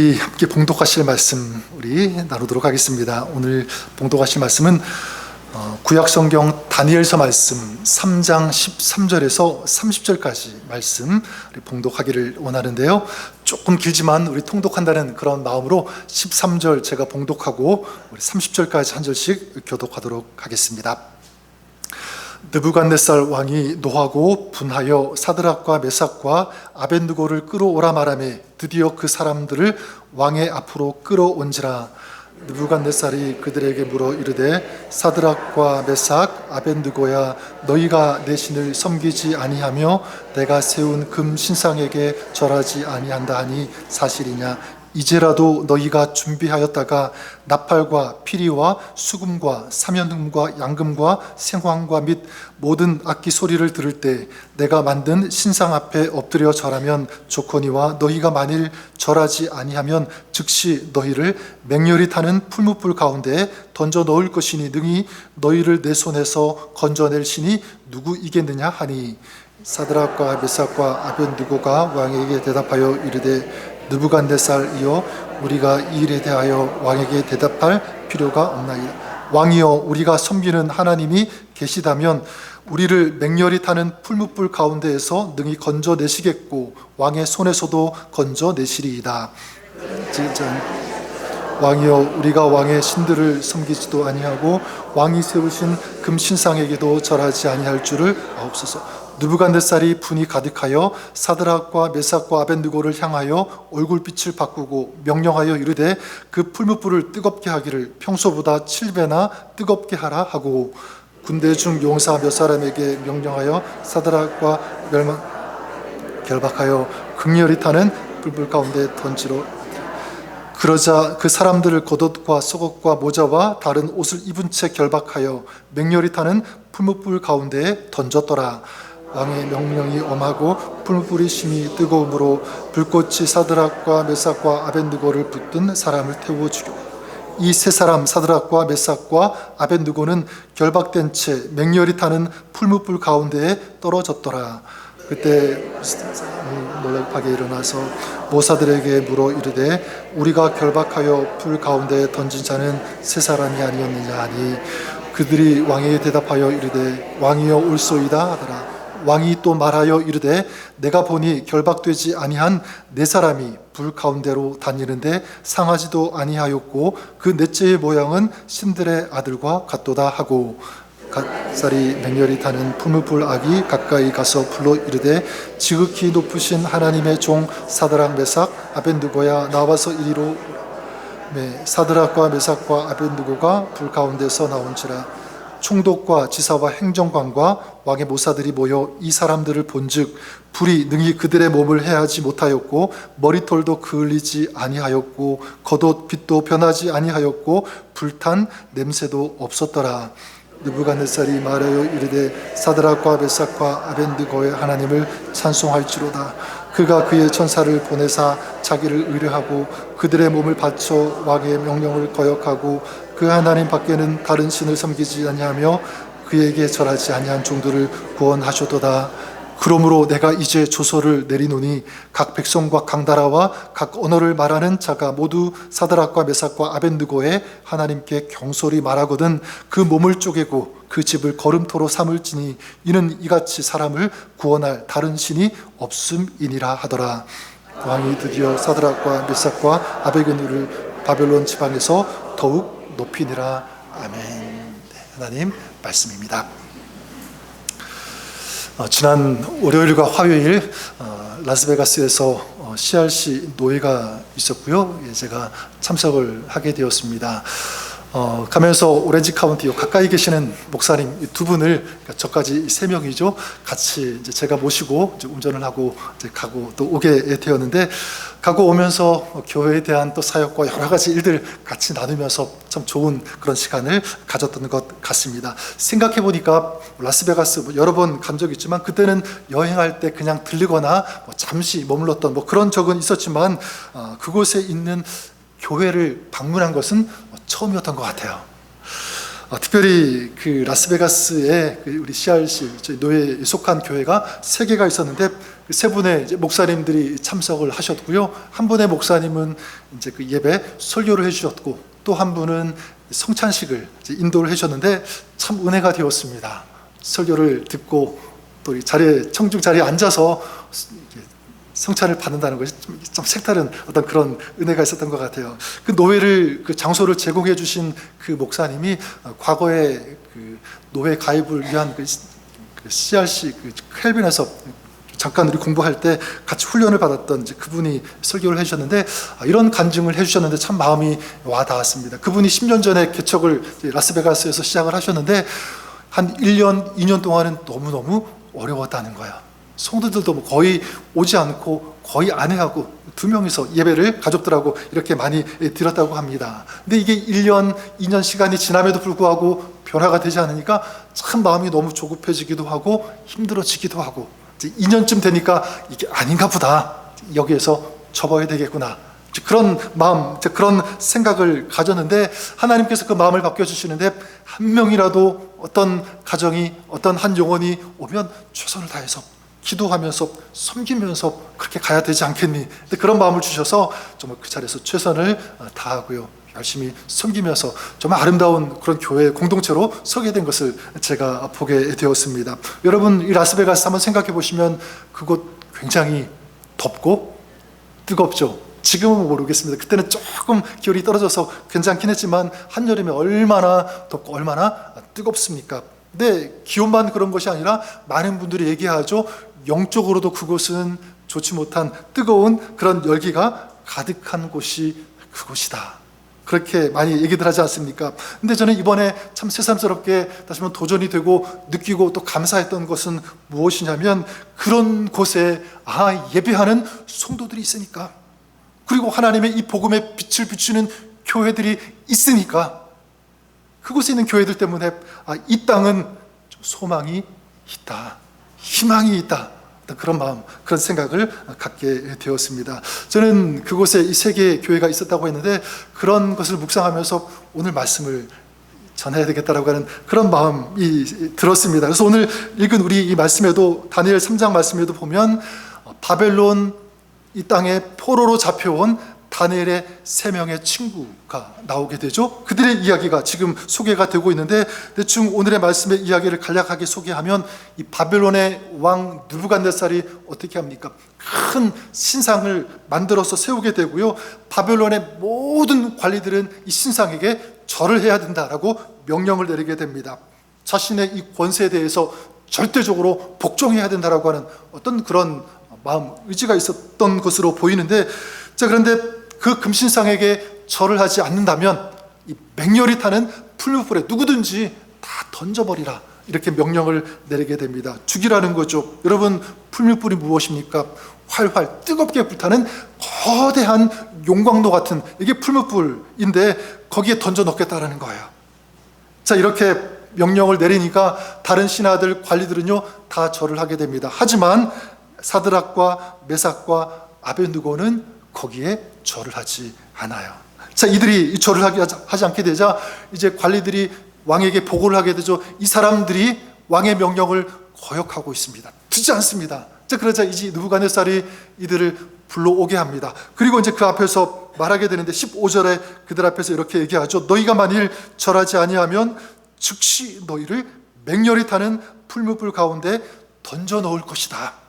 함께 봉독하실 말씀 우리 나누도록 하겠습니다. 오늘 봉독하실 말씀은 구약성경 다니엘서 말씀 3장 13절에서 30절까지 말씀 우리 봉독하기를 원하는데요. 조금 길지만 우리 통독한다는 그런 마음으로 13절 제가 봉독하고 우리 30절까지 한 절씩 교독하도록 하겠습니다. 느부갓네살 왕이 노하고 분하여 사드락과 메삭과 아벤느고를 끌어오라 말하매 드디어 그 사람들을 왕의 앞으로 끌어온지라. 느부갓네살이 그들에게 물어 이르되 사드락과 메삭 아벤느고야, 너희가 내 신을 섬기지 아니하며 내가 세운 금 신상에게 절하지 아니한다 하니 사실이냐? 이제라도 너희가 준비하였다가 나팔과 피리와 수금과 사면금과 양금과 생황과 및 모든 악기 소리를 들을 때 내가 만든 신상 앞에 엎드려 절하면 좋거니와 너희가 만일 절하지 아니하면 즉시 너희를 맹렬히 타는 풀무불 가운데에 던져 넣을 것이니 능히 너희를 내 손에서 건져낼 신이 누구이겠느냐 하니, 사드락과 메삭과 아벤느고가 왕에게 대답하여 이르되 느부갓네살이여, 우리가 이 일에 대하여 왕에게 대답할 필요가 없나이다. 왕이여, 우리가 섬기는 하나님이 계시다면 우리를 맹렬히 타는 풀무불 가운데에서 능히 건져내시겠고 왕의 손에서도 건져내시리이다. 왕이여, 우리가 왕의 신들을 섬기지도 아니하고 왕이 세우신 금신상에게도 절하지 아니할 줄을 아옵소서. 느부갓네살이 분이 가득하여 사드락과 메삭과 아벤느고를 향하여 얼굴빛을 바꾸고 명령하여 이르되 그 풀무불을 뜨겁게 하기를 평소보다 7배나 뜨겁게 하라 하고 군대 중 용사 몇 사람에게 명령하여 사드락과 결박하여 극렬히 타는 불불 가운데 던지러. 그러자 그 사람들을 겉옷과 속옷과 모자와 다른 옷을 입은 채 결박하여 맹렬히 타는 풀무불 가운데에 던졌더라. 왕의 명령이 엄하고 풀무불이 심히 뜨거움으로 불꽃이 사드락과 메삭과 아벤느고를 붙든 사람을 태워 죽여. 이 세 사람 사드락과 메삭과 아벤느고는 결박된 채 맹렬히 타는 풀무불 가운데에 떨어졌더라. 그때 놀랍게 일어나서 모사들에게 물어 이르되 우리가 결박하여 불 가운데에 던진 자는 세 사람이 아니었느냐 하니, 그들이 왕에게 대답하여 이르되 왕이여 올소이다 하더라. 왕이 또 말하여 이르되 내가 보니 결박되지 아니한 네 사람이 불 가운데로 다니는데 상하지도 아니하였고 그 넷째의 모양은 신들의 아들과 같도다 하고, 갓살이 맹렬히 타는 풀무불 악이 가까이 가서 불러 이르되 지극히 높으신 하나님의 종 사드락 메삭 아벤느고야, 나와서 이리로. 사드락과 메삭과 아벤느고가 불 가운데서 나온지라. 총독과 지사와 행정관과 왕의 모사들이 모여 이 사람들을 본즉 불이 능히 그들의 몸을 해하지 못하였고 머리털도 그을리지 아니하였고 겉옷 빛도 변하지 아니하였고 불탄 냄새도 없었더라. 느부갓네살이 말하여 이르되 사드락과 메삭과 아벤느고의 하나님을 찬송할지로다. 그가 그의 천사를 보내사 자기를 의뢰하고 그들의 몸을 바쳐 왕의 명령을 거역하고 그 하나님 밖에는 다른 신을 섬기지 아니하며 그에게 절하지 아니한 종들을 구원하셨도다. 그러므로 내가 이제 조서를 내리노니 각 백성과 강나라와 각 언어를 말하는 자가 모두 사드락과 메삭과 아벤느고의 하나님께 경솔히 말하거든 그 몸을 쪼개고 그 집을 걸음토로 삼을지니 이는 이같이 사람을 구원할 다른 신이 없음이니라 하더라. 왕이 드디어 사드락과 메삭과 아벤느고를 바벨론 지방에서 더욱 높이니라. 아멘. 하나님 말씀입니다. 지난 월요일과 화요일 라스베가스에서 CRC 노예가 있었고요. 제가 참석을 하게 되었습니다. 가면서 오렌지 카운티 가까이 계시는 목사님 두 분을, 그러니까 저까지 3명이죠. 같이 이제 제가 모시고 이제 운전을 하고 이제 가고 또 오게 되었는데, 가고 오면서 교회에 대한 또 사역과 여러 가지 일들 같이 나누면서 참 좋은 그런 시간을 가졌던 것 같습니다. 생각해 보니까 라스베가스 여러 번 간 적이 있지만 그때는 여행할 때 그냥 들르거나 잠시 머물렀던 그런 적은 있었지만 그곳에 있는 교회를 방문한 것은 처음이었던 것 같아요. 특별히 그 라스베가스에 그 우리 CRC 저희 노예에 속한 교회가 3개가 있었는데 그 3분의 이제 목사님들이 참석을 하셨고요. 한 분의 목사님은 이제 그 예배 설교를 해주셨고 또 한 분은 성찬식을 이제 인도를 해주셨는데 참 은혜가 되었습니다. 설교를 듣고 또 이 자리에 청중 자리에 앉아서 성찬을 받는다는 것이 좀 색다른 어떤 그런 은혜가 있었던 것 같아요. 그 노예를 그 장소를 제공해 주신 그 목사님이 과거에 그 노예 가입을 위한 그 CRC 그 켈빈에서 잠깐 우리 공부할 때 같이 훈련을 받았던 이제 그분이 설교를 해주셨는데 이런 간증을 해주셨는데 참 마음이 와닿았습니다. 그분이 10년 전에 개척을 라스베가스에서 시작을 하셨는데 한 1년, 2년 동안은 너무너무 어려웠다는 거야. 성도들도 거의 오지 않고 거의 아내하고 2명이서 예배를 가족들하고 이렇게 많이 드렸다고 합니다. 근데 이게 1년, 2년 시간이 지남에도 불구하고 변화가 되지 않으니까 참 마음이 너무 조급해지기도 하고 힘들어지기도 하고 이제 2년쯤 되니까 이게 아닌가 보다. 여기에서 접어야 되겠구나. 그런 마음, 그런 생각을 가졌는데 하나님께서 그 마음을 바뀌어주시는데 한 명이라도 어떤 가정이 어떤 한 영혼이 오면 최선을 다해서 기도하면서 섬기면서 그렇게 가야 되지 않겠니? 근데 그런 마음을 주셔서 정말 그 자리에서 최선을 다하고요. 열심히 섬기면서 정말 아름다운 그런 교회 공동체로 서게 된 것을 제가 보게 되었습니다. 여러분 이 라스베가스 한번 생각해 보시면 그곳 굉장히 덥고 뜨겁죠. 지금은 모르겠습니다. 그때는 조금 기온이 떨어져서 괜찮긴 했지만 한여름에 얼마나 덥고 얼마나 뜨겁습니까? 근데 기온만 그런 것이 아니라 많은 분들이 얘기하죠. 영적으로도 그곳은 좋지 못한 뜨거운 그런 열기가 가득한 곳이 그곳이다. 그렇게 많이 얘기들 하지 않습니까? 근데 저는 이번에 참 새삼스럽게 다시 한번 도전이 되고 느끼고 또 감사했던 것은 무엇이냐면 그런 곳에 예배하는 성도들이 있으니까 그리고 하나님의 이 복음의 빛을 비추는 교회들이 있으니까 그곳에 있는 교회들 때문에 이 땅은 소망이 있다, 희망이 있다, 그런 마음, 그런 생각을 갖게 되었습니다. 저는 그곳에 이 3개의 교회가 있었다고 했는데 그런 것을 묵상하면서 오늘 말씀을 전해야 되겠다라고 하는 그런 마음이 들었습니다. 그래서 오늘 읽은 우리 이 말씀에도 다니엘 3장 말씀에도 보면 바벨론 이 땅에 포로로 잡혀온 다니엘의 3명의 친구가 나오게 되죠. 그들의 이야기가 지금 소개가 되고 있는데 대충 오늘의 말씀의 이야기를 간략하게 소개하면 이 바벨론의 왕 느부갓네살이 어떻게 합니까? 큰 신상을 만들어서 세우게 되고요. 바벨론의 모든 관리들은 이 신상에게 절을 해야 된다라고 명령을 내리게 됩니다. 자신의 이 권세에 대해서 절대적으로 복종해야 된다라고 하는 어떤 그런 마음, 의지가 있었던 것으로 보이는데 그런데 그 금신상에게 절을 하지 않는다면 이 맹렬히 타는 풀무불에 누구든지 다 던져버리라 이렇게 명령을 내리게 됩니다. 죽이라는 거죠. 여러분 풀무불이 무엇입니까? 활활 뜨겁게 불타는 거대한 용광로 같은 이게 풀무불인데 거기에 던져 넣겠다라는 거예요. 자 이렇게 명령을 내리니까 다른 신하들 관리들은요 다 절을 하게 됩니다. 하지만 사드락과 메삭과 아베느고는 거기에 절을 하지 않아요. 자, 이들이 절을 하지 않게 되자 이제 관리들이 왕에게 보고를 하게 되죠. 이 사람들이 왕의 명령을 거역하고 있습니다. 듣지 않습니다. 자, 그러자 이제 느부갓네살이 이들을 불러오게 합니다. 그리고 이제 그 앞에서 말하게 되는데 15절에 그들 앞에서 이렇게 얘기하죠. 너희가 만일 절하지 아니하면 즉시 너희를 맹렬히 타는 풀무불 가운데 던져 넣을 것이다.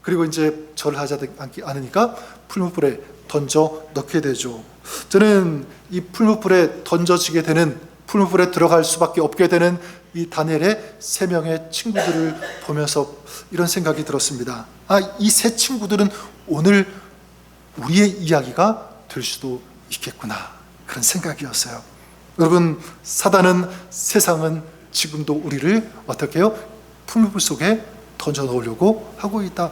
그리고 이제 절을 하지 않으니까 풀무불에 던져 넣게 되죠. 저는 이 풀무불에 던져지게 되는, 풀무불에 들어갈 수밖에 없게 되는 이 다니엘의 3명의 친구들을 보면서 이런 생각이 들었습니다. 이 3 친구들은 오늘 우리의 이야기가 될 수도 있겠구나, 그런 생각이었어요. 여러분, 사단은, 세상은 지금도 우리를 어떻게 해요? 풀무불 속에 던져 넣으려고 하고 있다.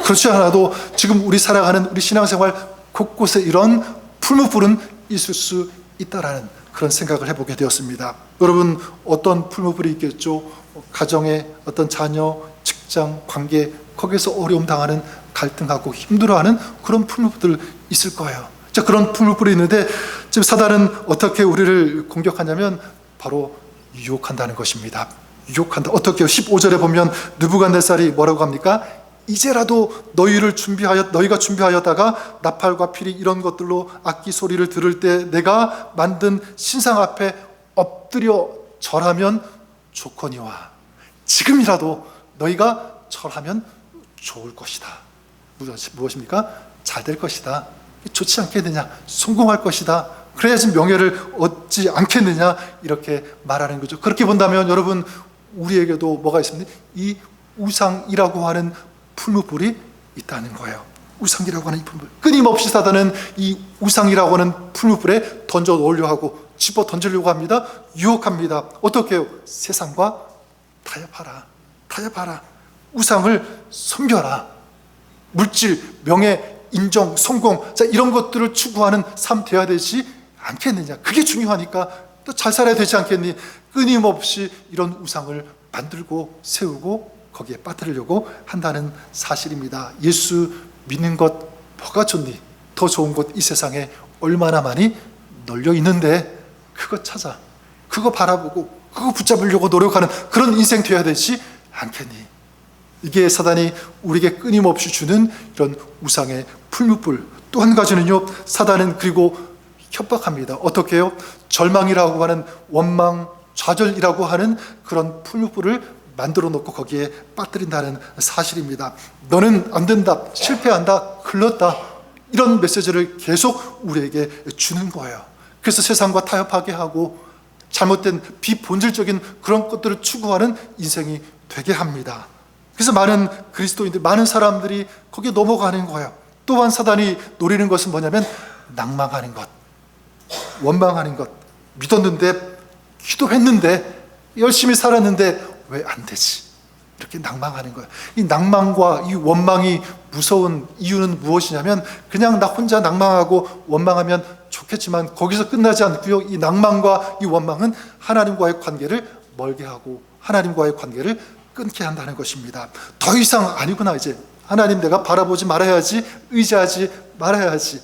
그렇지 않아도 지금 우리 살아가는 우리 신앙생활 곳곳에 이런 풀무불은 있을 수 있다라는 그런 생각을 해보게 되었습니다. 여러분, 어떤 풀무불이 있겠죠? 가정의 어떤 자녀, 직장, 관계, 거기에서 어려움 당하는, 갈등하고 힘들어하는 그런 풀무불들 있을 거예요. 자, 그런 풀무불이 있는데 지금 사단은 어떻게 우리를 공격하냐면 바로 유혹한다는 것입니다. 유혹한다. 어떻게요? 15절에 보면 느부갓네살이 뭐라고 합니까? 이제라도 너희가 준비하였다가 나팔과 피리 이런 것들로 악기 소리를 들을 때 내가 만든 신상 앞에 엎드려 절하면 좋거니와. 지금이라도 너희가 절하면 좋을 것이다. 무엇입니까? 잘 될 것이다. 좋지 않겠느냐? 성공할 것이다. 그래야지 명예를 얻지 않겠느냐? 이렇게 말하는 거죠. 그렇게 본다면 여러분, 우리에게도 뭐가 있습니까? 이 우상이라고 하는 풀무불이 있다는 거예요. 우상이라고 하는 이 풀무불. 끊임없이 사단은 이 우상이라고 하는 풀무불에 던져 놓으려고 하고 집어 던지려고 합니다. 유혹합니다. 어떻게 해요? 세상과 타협하라. 우상을 섬겨라. 물질, 명예, 인정, 성공, 자, 이런 것들을 추구하는 삶 되어야 되지 않겠느냐. 그게 중요하니까 또 잘 살아야 되지 않겠니? 끊임없이 이런 우상을 만들고 세우고 거기에 빠뜨리려고 한다는 사실입니다. 예수 믿는 것 뭐가 좋니? 더 좋은 곳 이 세상에 얼마나 많이 널려 있는데 그거 찾아, 그거 바라보고 그거 붙잡으려고 노력하는 그런 인생 되어야 되지 않겠니? 이게 사단이 우리에게 끊임없이 주는 이런 우상의 풀무불. 또 한 가지는요, 사단은 그리고 협박합니다. 어떻게 해요? 절망이라고 하는 원망, 좌절이라고 하는 그런 풀무불을 만들어 놓고 거기에 빠뜨린다는 사실입니다. 너는 안 된다, 실패한다, 글렀다, 이런 메시지를 계속 우리에게 주는 거예요. 그래서 세상과 타협하게 하고 잘못된 비본질적인 그런 것들을 추구하는 인생이 되게 합니다. 그래서 많은 그리스도인들, 많은 사람들이 거기에 넘어가는 거예요. 또한 사단이 노리는 것은 뭐냐면 낭망하는 것, 원망하는 것. 믿었는데, 기도했는데, 열심히 살았는데 왜 안 되지? 이렇게 낭망하는 거예요. 이 낭망과 이 원망이 무서운 이유는 무엇이냐면 그냥 나 혼자 낭망하고 원망하면 좋겠지만 거기서 끝나지 않고요. 이 낭망과 이 원망은 하나님과의 관계를 멀게 하고 하나님과의 관계를 끊게 한다는 것입니다. 더 이상 아니구나, 이제 하나님 내가 바라보지 말아야지, 의지하지 말아야지,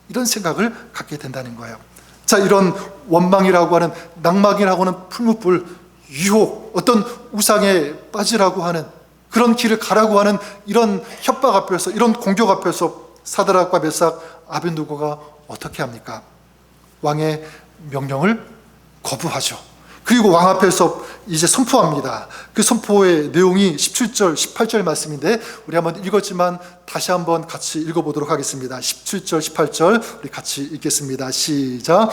이런 생각을 갖게 된다는 거예요. 자, 이런 원망이라고 하는, 낭망이라고 하는 풀무불, 유혹, 어떤 우상에 빠지라고 하는, 그런 길을 가라고 하는 이런 협박 앞에서, 이런 공격 앞에서 사드락과 메삭, 아벤누고가 어떻게 합니까? 왕의 명령을 거부하죠. 그리고 왕 앞에서 이제 선포합니다. 그 선포의 내용이 17절, 18절 말씀인데 우리 한번 읽었지만 다시 한번 같이 읽어보도록 하겠습니다. 17절, 18절 우리 같이 읽겠습니다. 시작.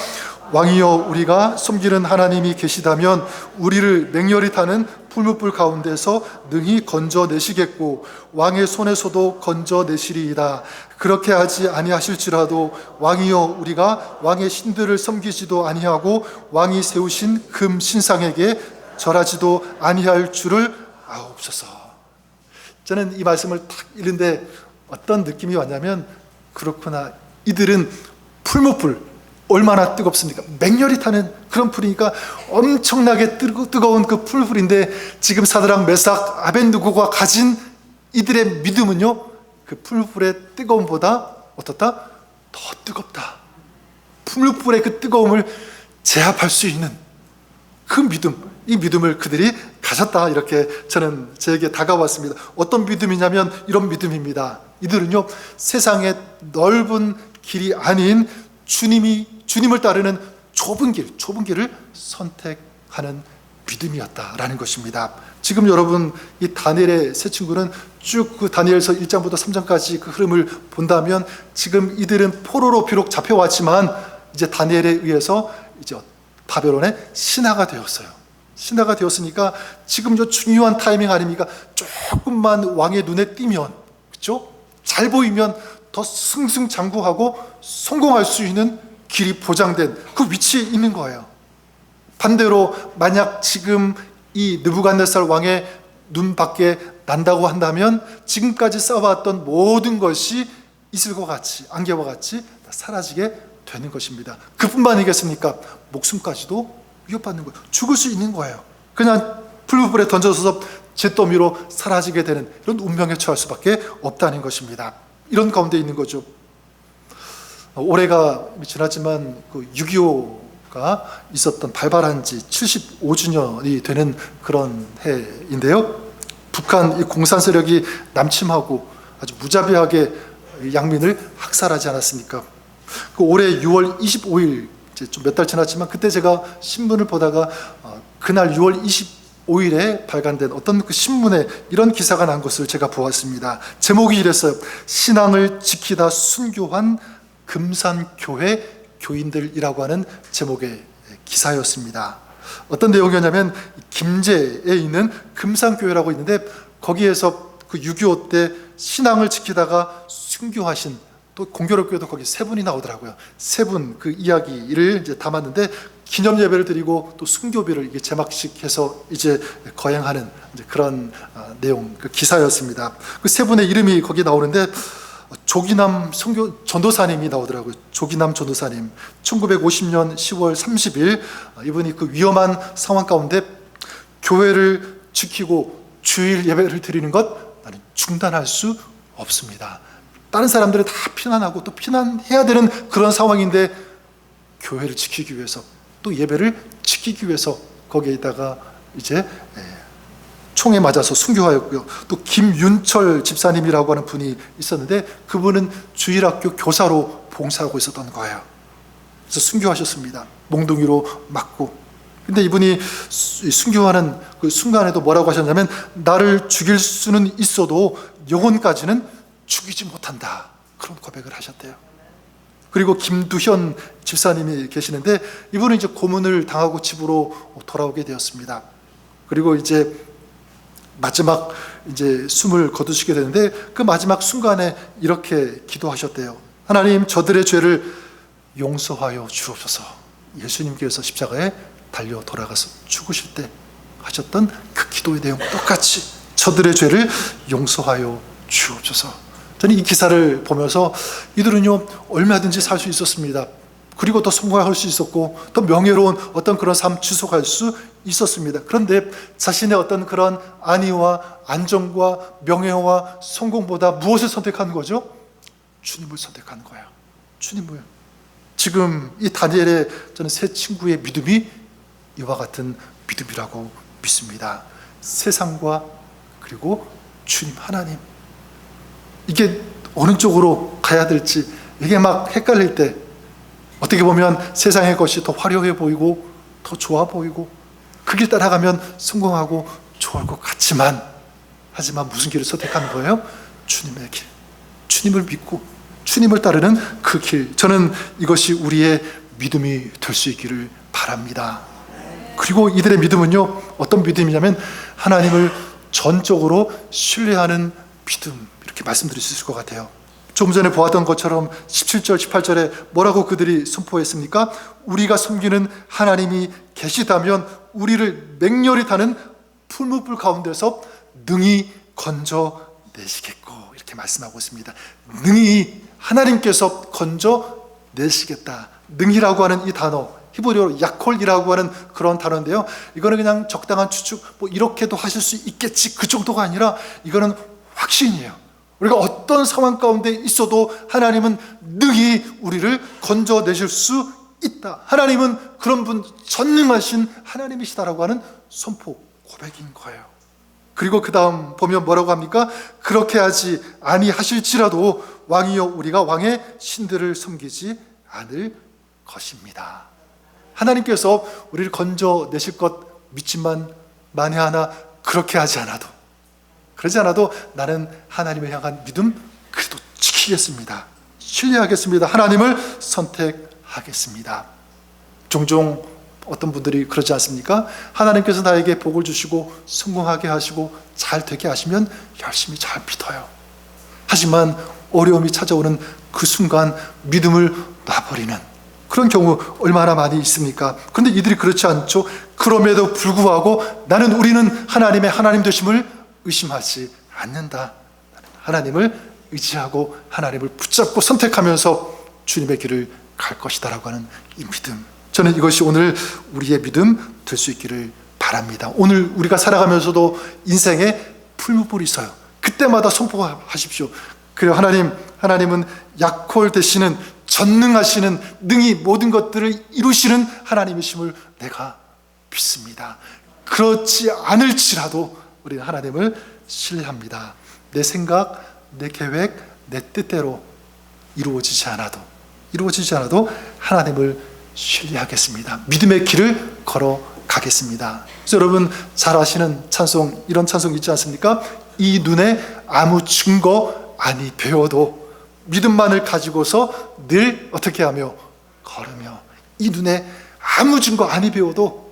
왕이여, 우리가 섬기는 하나님이 계시다면 우리를 맹렬히 타는 풀무불 가운데서 능히 건져내시겠고 왕의 손에서도 건져내시리이다. 그렇게 하지 아니하실지라도 왕이여, 우리가 왕의 신들을 섬기지도 아니하고 왕이 세우신 금 신상에게 절하지도 아니할 줄을 아옵소서. 저는 이 말씀을 딱 읽는데 어떤 느낌이 왔냐면, 그렇구나, 이들은 풀무불, 얼마나 뜨겁습니까? 맹렬히 타는 그런 불이니까 엄청나게 뜨거운 그 풀불인데 지금 사드락, 메삭, 아벤누고가 가진 이들의 믿음은요, 그 풀불의 뜨거움보다 어떻다? 더 뜨겁다. 풀불의 그 뜨거움을 제압할 수 있는 그 믿음, 이 믿음을 그들이 가졌다. 이렇게 저는 제게 다가왔습니다. 어떤 믿음이냐면 이런 믿음입니다. 이들은요, 세상의 넓은 길이 아닌 주님을 따르는 좁은 길을 선택하는 믿음이었다라는 것입니다. 지금 여러분, 이 다니엘의 세 친구는 쭉 그 다니엘서 1장부터 3장까지 그 흐름을 본다면 지금 이들은 포로로 비록 잡혀왔지만 이제 다니엘에 의해서 이제 바벨론의 신하가 되었어요. 신하가 되었으니까 지금 저 중요한 타이밍 아닙니까? 조금만 왕의 눈에 띄면, 그렇죠? 잘 보이면 더 승승장구하고 성공할 수 있는 길이 보장된 그 위치에 있는 거예요. 반대로 만약 지금 이 느부갓네살 왕의 눈 밖에 난다고 한다면 지금까지 쌓아왔던 모든 것이 이슬과 같이, 안개와 같이 사라지게 되는 것입니다. 그뿐만이겠습니까? 목숨까지도 위협받는 거예요. 죽을 수 있는 거예요. 그냥 풀무불에 던져서 잿더미로 사라지게 되는 이런 운명에 처할 수밖에 없다는 것입니다. 이런 가운데 있는 거죠. 올해가 지났지만 그 6.25가 있었던 발발한 지 75주년이 되는 그런 해인데요. 북한 이 공산 세력이 남침하고 아주 무자비하게 양민을 학살하지 않았습니까? 그 올해 6월 25일 이제 좀 몇 달 지났지만 그때 제가 신문을 보다가 그날 6월 25일에 발간된 어떤 그 신문에 이런 기사가 난 것을 제가 보았습니다. 제목이 이랬어요. 신앙을 지키다 순교한 금산교회 교인들이라고 하는 제목의 기사였습니다. 어떤 내용이었냐면 김제에 있는 금산교회라고 있는데 거기에서 그 6.25 때 신앙을 지키다가 순교하신 또 공교롭게도 거기 세 분이 나오더라고요. 세 분 그 이야기를 이제 담았는데 기념 예배를 드리고 또 순교비를 이게 제막식해서 이제 거행하는 이제 그런 내용 그 기사였습니다. 그 세 분의 이름이 거기 나오는데 조기남 선교 전도사님이 나오더라고요. 조기남 전도사님 1950년 10월 30일 이분이 그 위험한 상황 가운데 교회를 지키고 주일 예배를 드리는 것 나는 중단할 수 없습니다. 다른 사람들은 다 피난하고 또 피난해야 되는 그런 상황인데 교회를 지키기 위해서 또 예배를 지키기 위해서 거기에다가 이제 총에 맞아서 순교하였고요. 또 김윤철 집사님이라고 하는 분이 있었는데 그분은 주일학교 교사로 봉사하고 있었던 거예요. 그래서 순교하셨습니다. 몽둥이로 맞고. 근데 이분이 순교하는 그 순간에도 뭐라고 하셨냐면 나를 죽일 수는 있어도 영혼까지는 죽이지 못한다. 그런 고백을 하셨대요. 그리고 김두현 집사님이 계시는데 이분은 이제 고문을 당하고 집으로 돌아오게 되었습니다. 그리고 이제 마지막 이제 숨을 거두시게 되는데 그 마지막 순간에 이렇게 기도하셨대요. 하나님 저들의 죄를 용서하여 주옵소서. 예수님께서 십자가에 달려 돌아가서 죽으실 때 하셨던 그 기도의 내용 똑같이 저들의 죄를 용서하여 주옵소서. 저는 이 기사를 보면서 이들은요 얼마든지 살 수 있었습니다. 그리고 더 성공할 수 있었고 더 명예로운 어떤 그런 삶 지속할 수 있었습니다. 그런데 자신의 어떤 그런 안위와 안정과 명예와 성공보다 무엇을 선택한 거죠? 주님을 선택한 거예요. 주님을. 지금 이 다니엘의 저는 세 친구의 믿음이 이와 같은 믿음이라고 믿습니다. 세상과 그리고 주님 하나님. 이게 어느 쪽으로 가야 될지 이게 막 헷갈릴 때 어떻게 보면 세상의 것이 더 화려해 보이고 더 좋아 보이고 그 길 따라가면 성공하고 좋을 것 같지만 하지만 무슨 길을 선택하는 거예요? 주님의 길. 주님을 믿고 주님을 따르는 그 길. 저는 이것이 우리의 믿음이 될 수 있기를 바랍니다. 그리고 이들의 믿음은요 어떤 믿음이냐면 하나님을 전적으로 신뢰하는 믿음, 이렇게 말씀드릴 수 있을 것 같아요. 조금 전에 보았던 것처럼 17절 18절에 뭐라고 그들이 선포했습니까? 우리가 섬기는 하나님이 계시다면 우리를 맹렬히 타는 풀무불 가운데서 능히 건져내시겠고, 이렇게 말씀하고 있습니다. 능히 하나님께서 건져내시겠다. 능히라고 하는 이 단어, 히브리어로 야콜이라고 하는 그런 단어인데요, 이거는 그냥 적당한 추측, 뭐 이렇게도 하실 수 있겠지, 그 정도가 아니라 이거는 확신이에요. 우리가 어떤 상황 가운데 있어도 하나님은 능히 우리를 건져내실 수 있다. 하나님은 그런 분, 전능하신 하나님이시다라고 하는 선포, 고백인 거예요. 그리고 그 다음 보면 뭐라고 합니까? 그렇게 하지 아니하실지라도 왕이여 우리가 왕의 신들을 섬기지 않을 것입니다. 하나님께서 우리를 건져내실 것 믿지만 만에 하나 그렇게 하지 않아도, 그러지 않아도 나는 하나님을 향한 믿음 그래도 지키겠습니다. 신뢰하겠습니다. 하나님을 선택하겠습니다. 종종 어떤 분들이 그러지 않습니까? 하나님께서 나에게 복을 주시고 성공하게 하시고 잘 되게 하시면 열심히 잘 믿어요. 하지만 어려움이 찾아오는 그 순간 믿음을 놔버리는 그런 경우 얼마나 많이 있습니까? 그런데 이들이 그렇지 않죠. 그럼에도 불구하고 우리는 하나님의 하나님 되심을 의심하지 않는다. 하나님을 의지하고 하나님을 붙잡고 선택하면서 주님의 길을 갈 것이다 라고 하는 이 믿음, 저는 이것이 오늘 우리의 믿음 될 수 있기를 바랍니다. 오늘 우리가 살아가면서도 인생에 풀무불이 있어요. 그때마다 선포하십시오. 그래요. 하나님은 약홀 되시는 전능하시는, 능히 모든 것들을 이루시는 하나님이심을 내가 믿습니다. 그렇지 않을지라도 우리는 하나님을 신뢰합니다. 내 생각, 내 계획, 내 뜻대로 이루어지지 않아도 하나님을 신뢰하겠습니다. 믿음의 길을 걸어가겠습니다. 그래서 여러분 잘 아시는 찬송, 이런 찬송 있지 않습니까? 이 눈에 아무 증거 아니 배워도 믿음만을 가지고서 늘 어떻게 하며 걸으며, 이 눈에 아무 증거 아니 배워도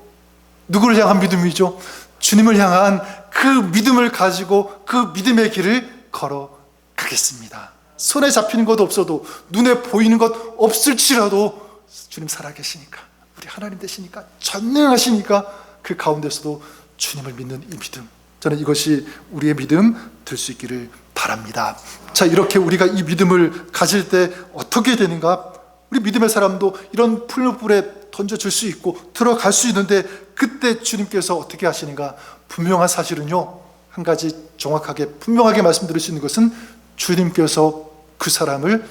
누구를 향한 믿음이죠? 주님을 향한 그 믿음을 가지고 그 믿음의 길을 걸어가겠습니다. 손에 잡히는 것 없어도, 눈에 보이는 것 없을지라도 주님 살아계시니까, 우리 하나님 되시니까, 전능하시니까 그 가운데서도 주님을 믿는 이 믿음, 저는 이것이 우리의 믿음 될 수 있기를 바랍니다. 자, 이렇게 우리가 이 믿음을 가질 때 어떻게 되는가? 우리 믿음의 사람도 이런 풀무불에 던져줄 수 있고 들어갈 수 있는데, 그때 주님께서 어떻게 하시는가? 분명한 사실은요, 한 가지 정확하게 분명하게 말씀드릴 수 있는 것은 주님께서 그 사람을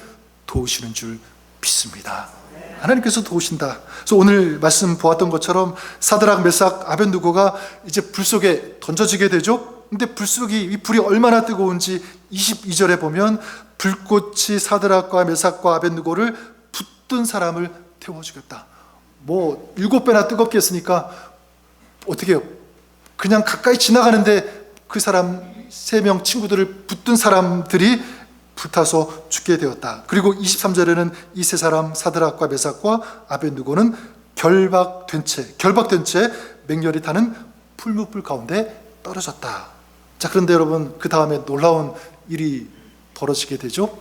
도우시는 줄 믿습니다. 하나님께서 도우신다. 그래서 오늘 말씀 보았던 것처럼 사드락, 메삭, 아벳느고가 이제 불 속에 던져지게 되죠. 근데 이 불이 얼마나 뜨거운지 22절에 보면 불꽃이 사드락과 메삭과 아벳느고를 붙든 사람을 태워 죽였다. 7배나 뜨겁게 했으니까 어떻게 해요? 그냥 가까이 지나가는데 그 사람 3명 친구들을 붙든 사람들이 불타서 죽게 되었다. 그리고 23절에는 이 3사람 사드락과 메삭과 아벳느고는 결박된 채 맹렬히 타는 풀무불 가운데 떨어졌다. 자, 그런데 여러분, 그 다음에 놀라운 일이 벌어지게 되죠.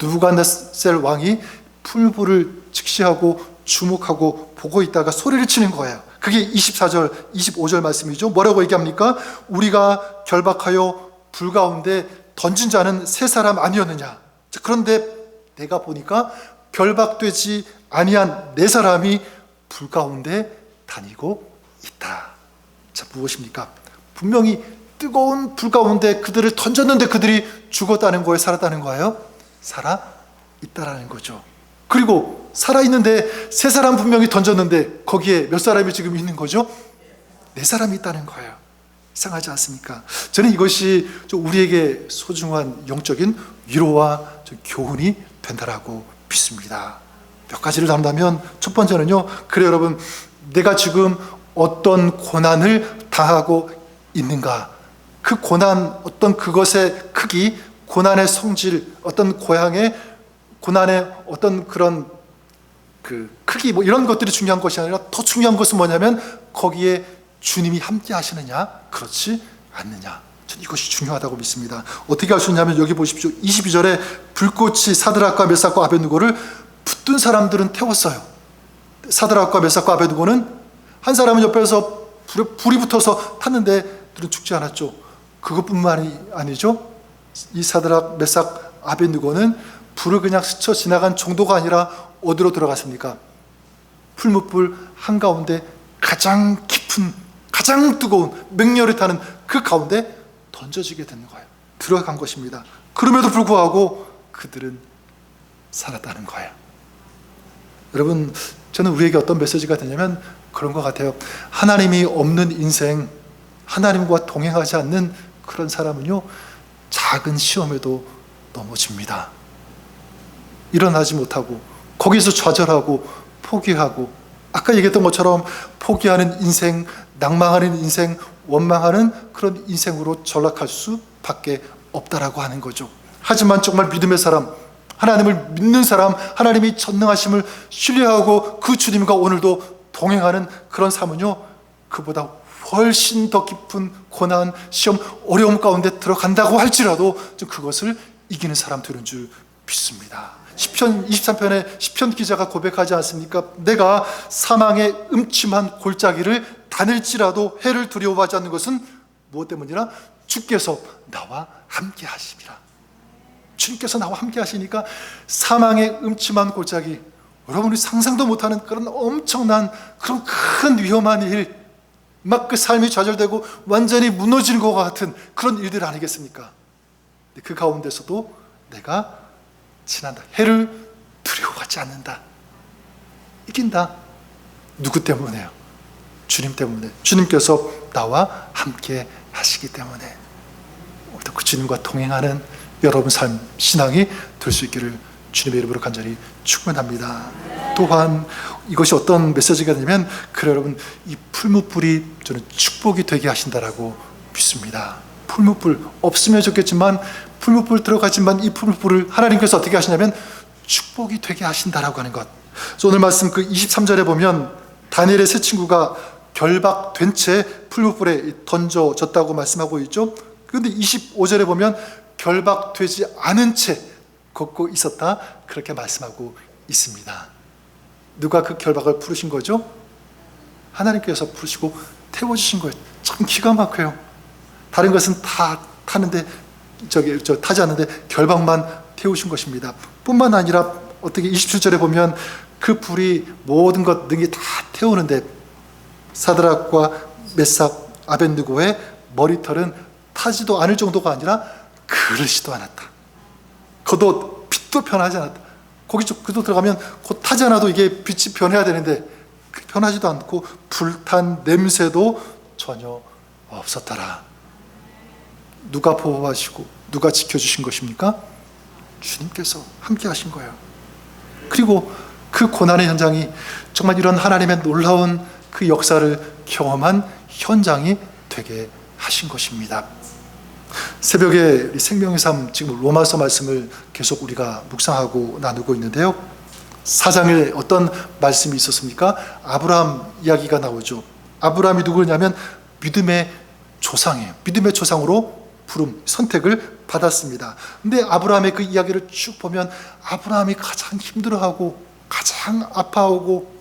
느부갓네살 왕이 풀무불을 직시하고 주목하고 보고 있다가 소리를 치는 거예요. 그게 24절, 25절 말씀이죠. 뭐라고 얘기합니까? 우리가 결박하여 불 가운데 던진 자는 3사람 아니었느냐? 자, 그런데 내가 보니까 결박되지 아니한 4사람이 불 가운데 다니고 있다. 자, 무엇입니까? 분명히 뜨거운 불 가운데 그들을 던졌는데 그들이 죽었다는 거예요? 살았다는 거예요? 살아 있다라는 거죠. 그리고 살아있는데 3사람 분명히 던졌는데 거기에 몇 사람이 지금 있는 거죠? 4사람이 있다는 거예요. 이상하지 않습니까? 저는 이것이 우리에게 소중한 영적인 위로와 교훈이 된다라고 믿습니다. 몇 가지를 나눈다면, 첫 번째는요, 그래 여러분, 내가 지금 어떤 고난을 당하고 있는가? 그 고난, 어떤 그것의 크기, 고난의 성질, 어떤 고난의 어떤 그런 그 크기, 이런 것들이 중요한 것이 아니라 더 중요한 것은 뭐냐면 거기에 주님이 함께 하시느냐, 그렇지 않느냐. 저는 이것이 중요하다고 믿습니다. 어떻게 할 수 있냐면 여기 보십시오. 22절에 불꽃이 사드락과 메삭과 아벳느고를 붙든 사람들은 태웠어요. 사드락과 메삭과 아벳느고는, 한 사람은 옆에서 불이 붙어서 탔는데 들은 죽지 않았죠. 그것뿐만이 아니죠. 이 사드락, 메삭, 아벳느고는 불을 그냥 스쳐 지나간 정도가 아니라 어디로 들어갔습니까? 풀무불 한가운데 가장 깊은, 가장 뜨거운, 맹렬히 타는 그 가운데 던져지게 되는 거예요. 들어간 것입니다. 그럼에도 불구하고 그들은 살았다는 거예요. 여러분, 저는 우리에게 어떤 메시지가 되냐면 그런 것 같아요. 하나님이 없는 인생, 하나님과 동행하지 않는 그런 사람은요, 작은 시험에도 넘어집니다. 일어나지 못하고 거기서 좌절하고 포기하고, 아까 얘기했던 것처럼 포기하는 인생, 낭망하는 인생, 원망하는 그런 인생으로 전락할 수밖에 없다라고 하는 거죠. 하지만 정말 믿음의 사람, 하나님을 믿는 사람, 하나님이 전능하심을 신뢰하고 그 주님과 오늘도 동행하는 그런 삶은요, 그보다 훨씬 더 깊은 고난, 시험, 어려움 가운데 들어간다고 할지라도 그것을 이기는 사람들인 줄 믿습니다. 시편 23편에 시편 기자가 고백하지 않습니까? 내가 사망의 음침한 골짜기를 다닐지라도 해를 두려워하지 않는 것은 무엇 때문이라? 주께서 나와 함께 하심이라. 주님께서 나와 함께 하시니까 사망의 음침한 골짜기, 여러분이 상상도 못하는 그런 엄청난 그런 큰 위험한 일, 막 그 삶이 좌절되고 완전히 무너지는 것 같은 그런 일들 아니겠습니까? 그 가운데서도 내가 지난다, 해를 두려워하지 않는다. 이긴다. 누구 때문에요? 주님 때문에. 주님께서 나와 함께 하시기 때문에. 오늘도 그 주님과 동행하는 여러분 삶, 신앙이 될 수 있기를 주님의 이름으로 간절히 축원합니다. 또한 이것이 어떤 메시지가 되냐면, 그래 여러분, 이 풀무불이 저는 축복이 되게 하신다라고 믿습니다. 풀무불 없으면 좋겠지만, 풀무불 들어가지만 이 풀무불을 하나님께서 어떻게 하시냐면 축복이 되게 하신다라고 하는 것. 그래서 오늘 말씀 그 23절에 보면 다니엘의 세 친구가 결박된 채 풀무불에 던져졌다고 말씀하고 있죠. 그런데 25절에 보면 결박되지 않은 채 걷고 있었다, 그렇게 말씀하고 있습니다. 누가 그 결박을 풀으신 거죠? 하나님께서 풀으시고 태워주신 거예요. 참 기가 막혀요. 다른 것은 다 타는데 타지 않는데 결박만 태우신 것입니다. 뿐만 아니라 어떻게 27절에 보면 그 불이 모든 것 능히 다 태우는데 사드락과 메삭 아벤느고의 머리털은 타지도 않을 정도가 아니라 그릇이도 않았다. 겉옷 빛도 변하지 않았다. 거기 그도 들어가면 곧 타지 않아도 이게 빛이 변해야 되는데 변하지도 않고 불탄 냄새도 전혀 없었더라. 누가 보호하시고 누가 지켜주신 것입니까? 주님께서 함께 하신 거예요. 그리고 그 고난의 현장이 정말 이런 하나님의 놀라운 그 역사를 경험한 현장이 되게 하신 것입니다. 새벽에 생명의 삶, 지금 로마서 말씀을 계속 우리가 묵상하고 나누고 있는데요, 4장에 어떤 말씀이 있었습니까? 아브라함 이야기가 나오죠. 아브라함이 누구냐면 믿음의 조상이에요. 믿음의 조상으로 부름, 선택을 받았습니다. 근데 아브라함의 그 이야기를 쭉 보면 아브라함이 가장 힘들어하고 가장 아파하고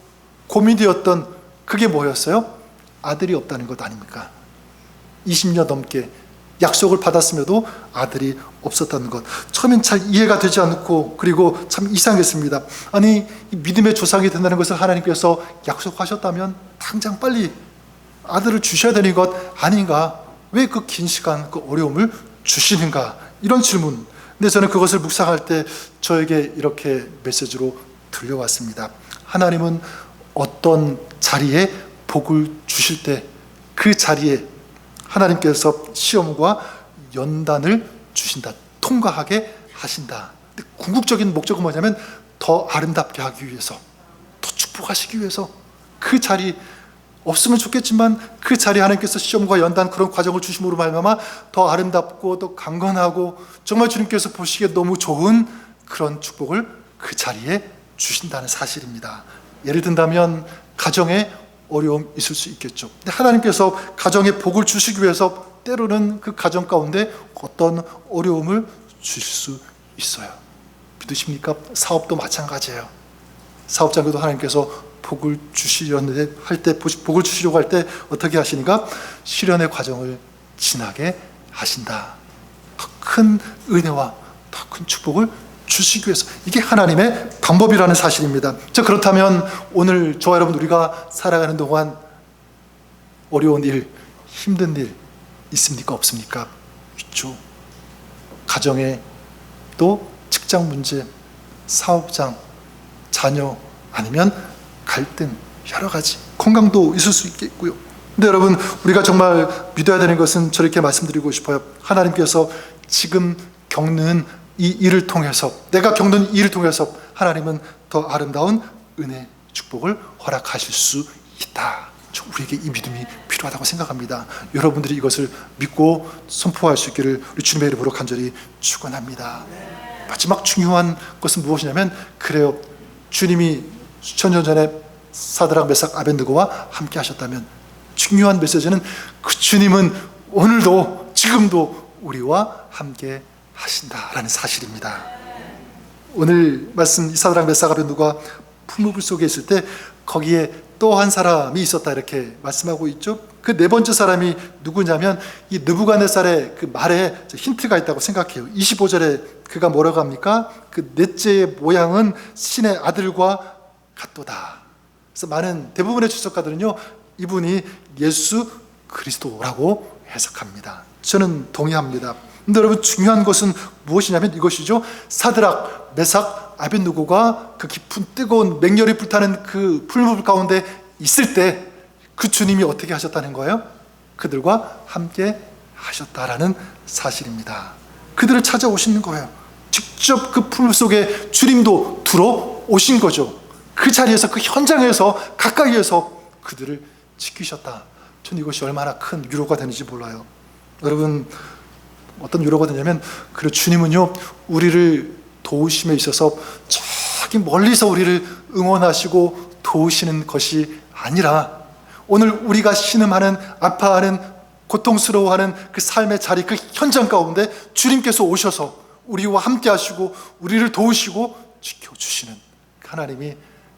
고민되었던 그게 뭐였어요? 아들이 없다는 것 아닙니까? 20년 넘게 약속을 받았음에도 아들이 없었다는 것. 처음엔 잘 이해가 되지 않고, 그리고 참 이상했습니다. 아니, 믿음의 조상이 된다는 것을 하나님께서 약속하셨다면 당장 빨리 아들을 주셔야 되는 것 아닌가? 왜 그 긴 시간 그 어려움을 주시는가? 이런 질문. 근데 저는 그것을 묵상할 때 저에게 이렇게 메시지로 들려왔습니다. 하나님은 어떤 자리에 복을 주실 때 그 자리에 하나님께서 시험과 연단을 주신다. 통과하게 하신다. 근데 궁극적인 목적은 뭐냐면 더 아름답게 하기 위해서, 더 축복하시기 위해서, 그 자리 없으면 좋겠지만 그 자리에 하나님께서 시험과 연단 그런 과정을 주심으로 말미암아 더 아름답고 더 강건하고 정말 주님께서 보시기에 너무 좋은 그런 축복을 그 자리에 주신다는 사실입니다. 예를 든다면 가정에 어려움 있을 수 있겠죠. 근데 하나님께서 가정에 복을 주시기 위해서 때로는 그 가정 가운데 어떤 어려움을 주실 수 있어요. 믿으십니까? 사업도 마찬가지예요. 사업장에도 하나님께서 복을 주시려는데 복을 주시려고 할 때 어떻게 하시니까 시련의 과정을 지나게 하신다. 더 큰 은혜와 더 큰 축복을 주시기 위해서. 이게 하나님의 방법이라는 사실입니다. 자, 그렇다면 오늘 저와 여러분 우리가 살아가는 동안 어려운 일, 힘든 일 있습니까? 없습니까? 있죠. 가정에 또 직장 문제, 사업장, 자녀, 아니면 갈등, 여러 가지 건강도 있을 수 있겠고요. 근데 여러분, 우리가 정말 믿어야 되는 것은 저렇게 말씀드리고 싶어요. 하나님께서 지금 겪는 이 일을 통해서, 내가 겪는 이 일을 통해서 하나님은 더 아름다운 은혜, 축복을 허락하실 수 있다. 우리에게 이 믿음이 필요하다고 생각합니다. 여러분들이 이것을 믿고 선포할 수 있기를 우리 주님의 이름으로 간절히 축원합니다. 마지막 중요한 것은 무엇이냐면, 그래요, 주님이 수천 년 전에 사드락 메삭 아벤느고와 함께 하셨다면 중요한 메시지는 그 주님은 오늘도 지금도 우리와 함께 하신다라는 사실입니다. 오늘 말씀 사드락 메삭 아벤느고가 풀무불 속에 있을 때 거기에 또 한 사람이 있었다 이렇게 말씀하고 있죠. 그 네 번째 사람이 누구냐면 이 느부갓네살의 그 말에 힌트가 있다고 생각해요. 25절에 그가 뭐라고 합니까? 그 넷째의 모양은 신의 아들과 같도다. 그래서 많은 대부분의 주석가들은요, 이분이 예수 그리스도라고 해석합니다. 저는 동의합니다. 근데 여러분, 중요한 것은 무엇이냐면 이것이죠. 사드락, 메삭, 아벳느고가 그 깊은 뜨거운 맹렬히 불타는 그 풀무불 가운데 있을 때 그 주님이 어떻게 하셨다는 거예요? 그들과 함께 하셨다라는 사실입니다. 그들을 찾아오시는 거예요. 직접 그 풀 속에 주님도 들어오신 거죠. 그 자리에서, 그 현장에서, 가까이에서 그들을 지키셨다. 전 이것이 얼마나 큰 위로가 되는지 몰라요. 여러분, 어떤 위로가 되냐면, 그리고 주님은요, 우리를 도우심에 있어서 저기 멀리서 우리를 응원하시고 도우시는 것이 아니라, 오늘 우리가 신음하는, 아파하는, 고통스러워하는 그 삶의 자리, 그 현장 가운데 주님께서 오셔서 우리와 함께 하시고 우리를 도우시고 지켜주시는 하나님이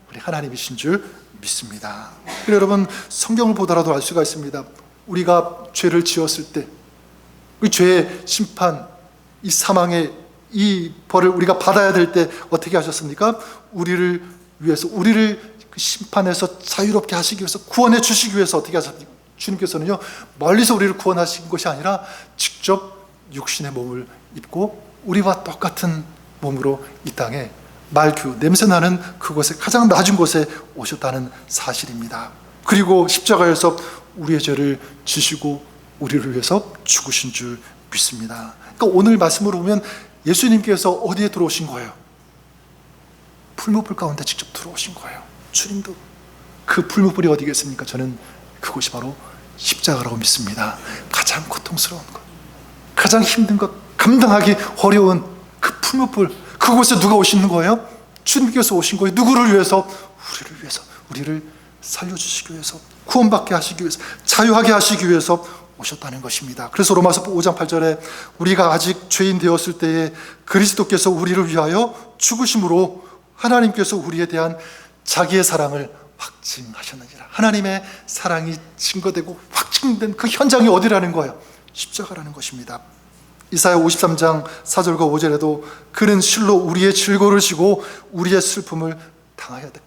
우리 하나님이신 줄 믿습니다. 그래서 여러분, 성경을 보더라도 알 수가 있습니다. 우리가 죄를 지었을 때 그 죄의 심판, 이 사망의 이 벌을 우리가 받아야 될 때 어떻게 하셨습니까? 우리를 위해서, 우리를 그 심판에서 자유롭게 하시기 위해서, 구원해 주시기 위해서 어떻게 하셨습니까? 주님께서는요, 멀리서 우리를 구원하신 것이 아니라 직접 육신의 몸을 입고 우리와 똑같은 몸으로 이 땅에 말규, 냄새나는 그곳에, 가장 낮은 곳에 오셨다는 사실입니다. 그리고 십자가에서 우리의 죄를 지시고 우리를 위해서 죽으신 줄 믿습니다. 그러니까 오늘 말씀으로 보면 예수님께서 어디에 들어오신 거예요? 풀무불 가운데 직접 들어오신 거예요. 주님도. 그 풀무불이 어디겠습니까? 저는 그곳이 바로 십자가라고 믿습니다. 가장 고통스러운 것, 가장 힘든 것, 감당하기 어려운 그 풀무불, 그곳에 누가 오시는 거예요? 주님께서 오신 거예요. 누구를 위해서? 우리를 위해서, 우리를 살려주시기 위해서, 구원받게 하시기 위해서, 자유하게 하시기 위해서 오셨다는 것입니다. 그래서 로마서 5장 8절에 우리가 아직 죄인 되었을 때에 그리스도께서 우리를 위하여 죽으심으로 하나님께서 우리에 대한 자기의 사랑을 확증하셨느니라. 하나님의 사랑이 증거되고 확증된 그 현장이 어디라는 거예요? 십자가라는 것입니다. 이사야 53장 4절과 5절에도 그는 실로 우리의 질고를 지고 우리의 슬픔을 당하여야 돼.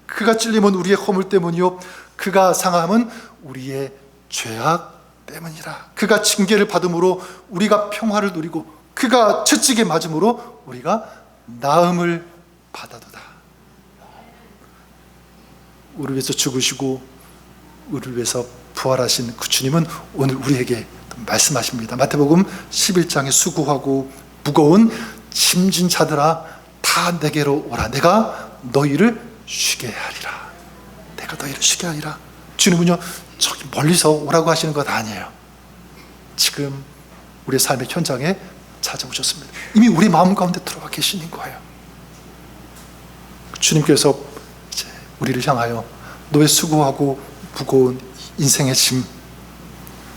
그가 찔림은 우리의 허물 때문이요 그가 상함은 우리의 죄악 때문이라. 그가 징계를 받음으로 우리가 평화를 누리고 그가 채찍에 맞음으로 우리가 나음을 받아도다. 우리를 위해서 죽으시고 우리를 위해서 부활하신 그 주님은 오늘 우리에게 말씀하십니다. 마태복음 11장에 수고하고 무거운 짐진 자들아 다 내게로 오라. 내가 너희를 쉬게 하리라. 내가 너희를 쉬게 하리라. 주님은요, 저기 멀리서 오라고 하시는 것 아니에요. 지금 우리의 삶의 현장에 찾아오셨습니다. 이미 우리 마음 가운데 들어와 계시는 거예요. 주님께서 이제 우리를 향하여 너의 수고하고 무거운 인생의 짐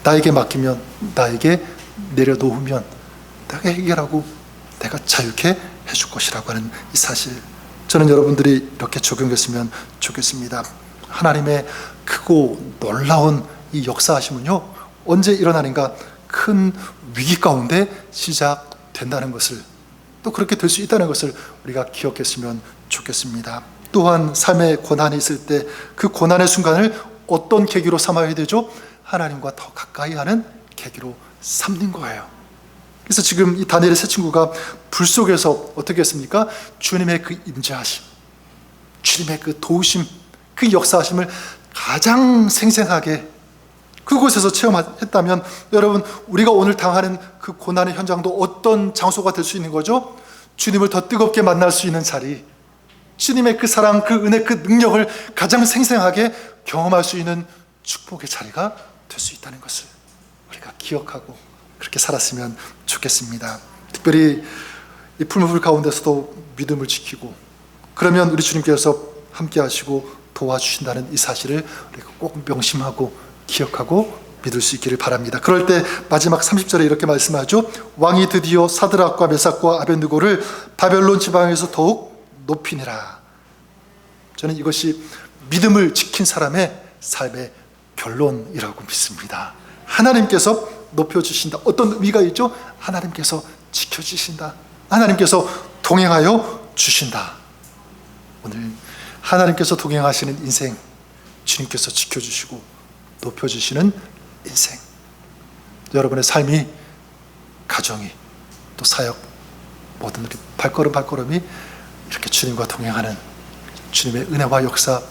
나에게 맡기면, 나에게 내려놓으면 내가 해결하고 내가 자유케 해줄 것이라고 하는 이 사실, 저는 여러분들이 이렇게 적용했으면 좋겠습니다. 하나님의 크고 놀라운 이 역사하심은요, 언제 일어나는가? 큰 위기 가운데 시작된다는 것을, 또 그렇게 될 수 있다는 것을 우리가 기억했으면 좋겠습니다. 또한 삶의 고난이 있을 때 그 고난의 순간을 어떤 계기로 삼아야 되죠? 하나님과 더 가까이 하는 계기로 삼는 거예요. 그래서 지금 이 다니엘의 세 친구가 불 속에서 어떻게 했습니까? 주님의 그 임재하심, 주님의 그 도우심, 그 역사하심을 가장 생생하게 그곳에서 체험했다면, 여러분, 우리가 오늘 당하는 그 고난의 현장도 어떤 장소가 될 수 있는 거죠? 주님을 더 뜨겁게 만날 수 있는 자리, 주님의 그 사랑, 그 은혜, 그 능력을 가장 생생하게 경험할 수 있는 축복의 자리가 될 수 있다는 것을 우리가 기억하고 그렇게 살았으면 좋겠습니다. 특별히 이 풀무불 가운데서도 믿음을 지키고, 그러면 우리 주님께서 함께 하시고 도와주신다는 이 사실을 우리가 꼭 명심하고 기억하고 믿을 수 있기를 바랍니다. 그럴 때 마지막 30절에 이렇게 말씀하죠. 왕이 드디어 사드락과 메삭과 아벳느고를 바벨론 지방에서 더욱 높이니라. 저는 이것이 믿음을 지킨 사람의 삶의 결론이라고 믿습니다. 하나님께서 높여주신다. 어떤 의미가 있죠? 하나님께서 지켜주신다. 하나님께서 동행하여 주신다. 오늘 하나님께서 동행하시는 인생, 주님께서 지켜주시고 높여주시는 인생, 여러분의 삶이, 가정이, 또 사역, 모든 우리 발걸음이 이렇게 주님과 동행하는 주님의 은혜와 역사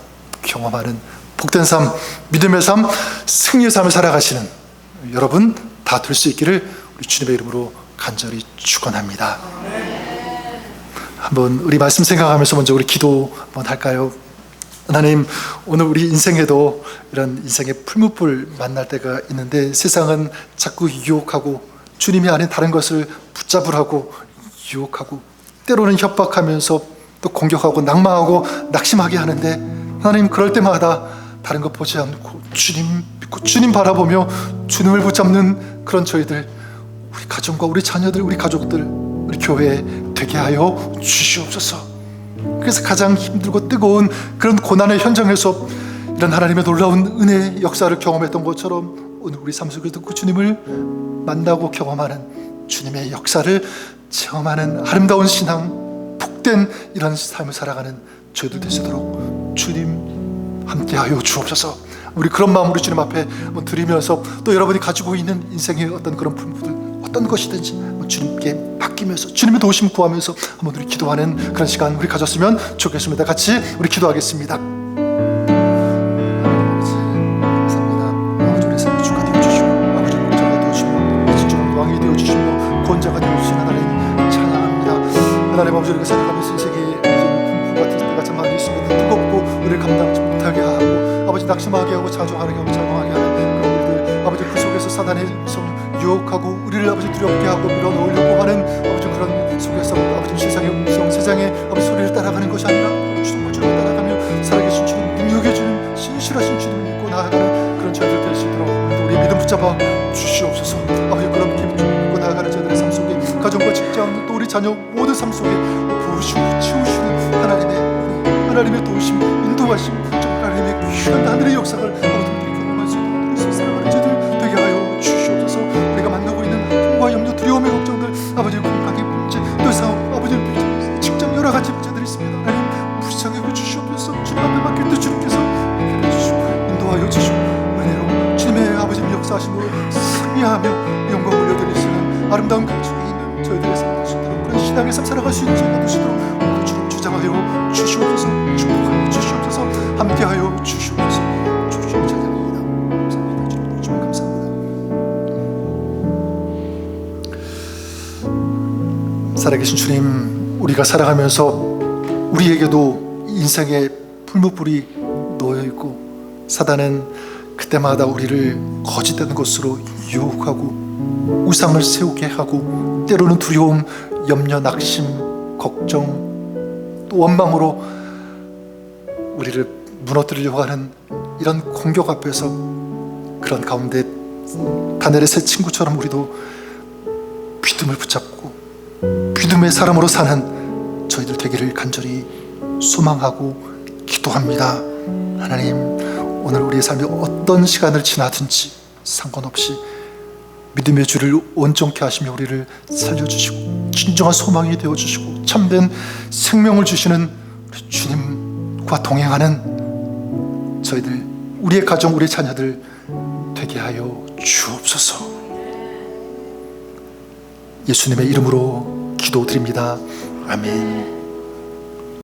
경험하는 복된 삶, 믿음의 삶, 승리의 삶을 살아가시는 여러분 다 될 수 있기를 우리 주님의 이름으로 간절히 축원합니다. 한번 우리 말씀 생각하면서 먼저 우리 기도 한번 할까요? 하나님, 오늘 우리 인생에도 이런 인생의 풀무불 만날 때가 있는데 세상은 자꾸 유혹하고 주님이 아닌 다른 것을 붙잡으라고 유혹하고 때로는 협박하면서 또 공격하고 낙망하고 낙심하게 하는데 하나님, 그럴 때마다 다른 것 보지 않고 주님 믿고 주님 바라보며 주님을 붙잡는 그런 저희들, 우리 가정과 우리 자녀들, 우리 가족들, 우리 교회에 되게 하여 주시옵소서. 그래서 가장 힘들고 뜨거운 그런 고난의 현장에서 이런 하나님의 놀라운 은혜의 역사를 경험했던 것처럼 오늘 우리 삶 속에서 그 주님을 만나고 경험하는 주님의 역사를 체험하는 아름다운 신앙, 복된 이런 삶을 살아가는 저희들 되시도록 주님 함께하여 주옵소서. 우리 그런 마음으로 주님 앞에 한번 드리면서 또 여러분이 가지고 있는 인생의 어떤 그런 품들, 어떤 것이든지 주님께 맡기면서 주님의 도우심 구하면서 한번 우리 기도하는 그런 시간 우리 가졌으면 좋겠습니다. 같이 우리 기도하겠습니다. 감사합니다. 아버지, 우리 삶의 주가 되어주시고 아버지 목자가 되어주시고 진정한 왕이 되어주시며 권자가 되어주시는 하나님 찬양합니다. 하나님 아버지, 우리가 살아가면서 인생의 품품 같은 때가 참 많이 있습니다. 뜨겁고 우리를 감당하지 못하게 하고 아버지 낙심하게 하고 자중하게 하고 절망하게 하는 그런 일들, 아버지 그 속에서 사단의 유혹하고 우리를 아버지 두렵게 하고 밀어넣으려고 하는 아버지 그런 속에서 아버지 세상의 음성, 세상의 아버지 소리를 따라가는 것이 아니라 주님을 따라가며 살아계신 주님, 능력의 주님, 신실하신 주님을 믿고 나아가는 그런 저희들 될 수 있도록 우리 믿음 붙잡아 주시옵소서. 아버지, 그런 믿음 믿고 나아가는 저희들의 삶 속에 가정과 직장 또 우리 자녀 모든 삶 속에 부으시고 치우시는 하나님의 도우심, 인도하심, 하나님의 귀한 하늘의 역사를 아버지 경험할 수 있도록 우리 살아가는 저희들 되게 하여 주시옵소서. 우리가 만나고 있는 아픔과 염려, 두려움의 걱정들, 아버지 건강의 문제, 또 사업, 아버지 직장 여러 가지 문제들이 있습니다. 하나님 불쌍히 주시옵소서. 주님 앞에 맡길 때 주님께서 해결해 주시고 인도하여 주시고 은혜로 주님의 아버지 역사하심으로 승리하며 영광 올려드리시는 아름다운 가족이 있는 저희들의 삶 되시도록 그런 신앙의 삶 살아갈 수 있는 저희가 되시도록 주님 주장하여 주시옵소서. 축복하여 주시옵소서. 함께하여 주시옵소서. 주님 찬양합니다. 감사합니다. 주님 감사합니다. 살아계신 주님, 우리가 살아가면서 우리에게도 인생의 풀무불이 놓여있고 사단은 그때마다 우리를 거짓된 것으로 유혹하고 우상을 세우게 하고 때로는 두려움, 염려, 낙심, 걱정 또 원망으로 우리를 무너뜨리려고 하는 이런 공격 앞에서 그런 가운데 다니엘의 세 친구처럼 우리도 믿음을 붙잡고 믿음의 사람으로 사는 저희들 되기를 간절히 소망하고 기도합니다. 하나님, 오늘 우리의 삶에 어떤 시간을 지나든지 상관없이 믿음의 주를 온전케 하시며 우리를 살려주시고 진정한 소망이 되어주시고 참된 생명을 주시는 우리 주님과 동행하는 저희들, 우리의 가정, 우리의 자녀들 되게 하여 주옵소서. 예수님의 이름으로 기도드립니다. 아멘.